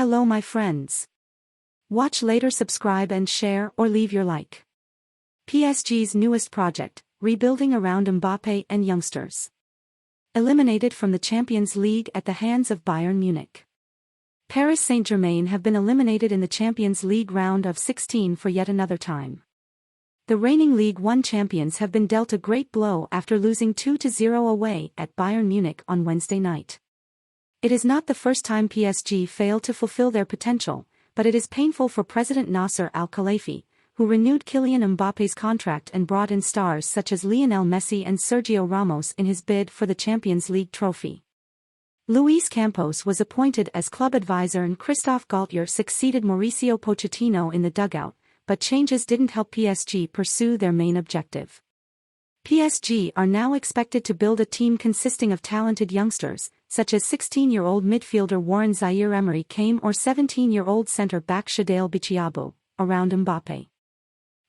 Hello my friends. Watch later, subscribe and share or leave your like. PSG's newest project, rebuilding around Mbappe and youngsters. Eliminated from the Champions League at the hands of Bayern Munich. Paris Saint-Germain have been eliminated in the Champions League round of 16 for yet another time. The reigning League One champions have been dealt a great blow after losing 2-0 away at Bayern Munich on Wednesday night. It is not the first time PSG failed to fulfill their potential, but it is painful for President Nasser Al-Khelaifi, who renewed Kylian Mbappe's contract and brought in stars such as Lionel Messi and Sergio Ramos in his bid for the Champions League trophy. Luis Campos was appointed as club advisor and Christophe Galtier succeeded Mauricio Pochettino in the dugout, but changes didn't help PSG pursue their main objective. PSG are now expected to build a team consisting of talented youngsters, such as 16-year-old midfielder Warren Zaïre-Emery Kane or 17-year-old centre-back Shadale Bichiabu, around Mbappe.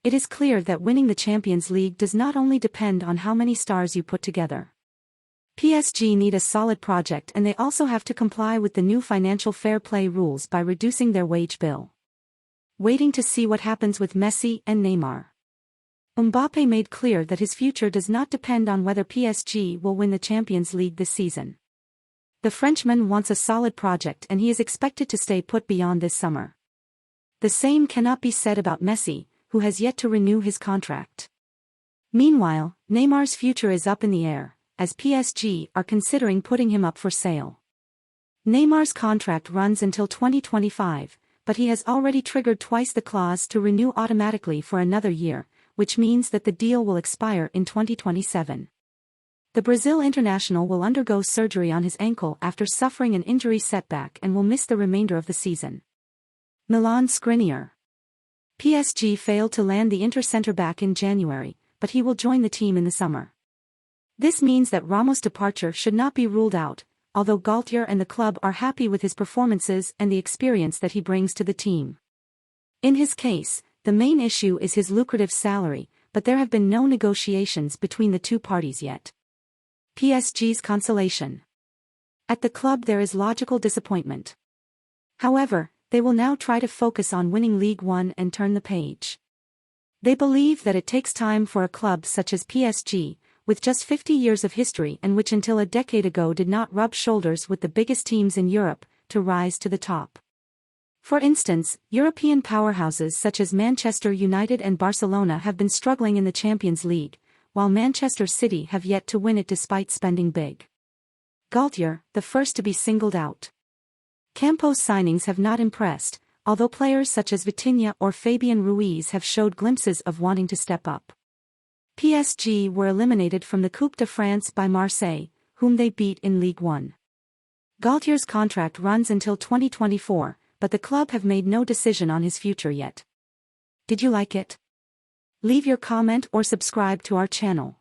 It is clear that winning the Champions League does not only depend on how many stars you put together. PSG need a solid project, and they also have to comply with the new financial fair play rules by reducing their wage bill. Waiting to see what happens with Messi and Neymar. Mbappe made clear that his future does not depend on whether PSG will win the Champions League this season. The Frenchman wants a solid project and he is expected to stay put beyond this summer. The same cannot be said about Messi, who has yet to renew his contract. Meanwhile, Neymar's future is up in the air, as PSG are considering putting him up for sale. Neymar's contract runs until 2025, but he has already triggered twice the clause to renew automatically for another year, which means that the deal will expire in 2027. The Brazil international will undergo surgery on his ankle after suffering an injury setback and will miss the remainder of the season. Milan Skriniar. PSG failed to land the Inter centre-back in January, but he will join the team in the summer. This means that Ramos' departure should not be ruled out, although Galtier and the club are happy with his performances and the experience that he brings to the team. In his case, the main issue is his lucrative salary, but there have been no negotiations between the two parties yet. PSG's consolation. At the club there is logical disappointment. However, they will now try to focus on winning League One and turn the page. They believe that it takes time for a club such as PSG, with just 50 years of history and which until a decade ago did not rub shoulders with the biggest teams in Europe, to rise to the top. For instance, European powerhouses such as Manchester United and Barcelona have been struggling in the Champions League, while Manchester City have yet to win it despite spending big. Galtier, the first to be singled out. Campos' signings have not impressed, although players such as Vitinha or Fabian Ruiz have showed glimpses of wanting to step up. PSG were eliminated from the Coupe de France by Marseille, whom they beat in League One. Galtier's contract runs until 2024, but the club have made no decision on his future yet. Did you like it? Leave your comment or subscribe to our channel.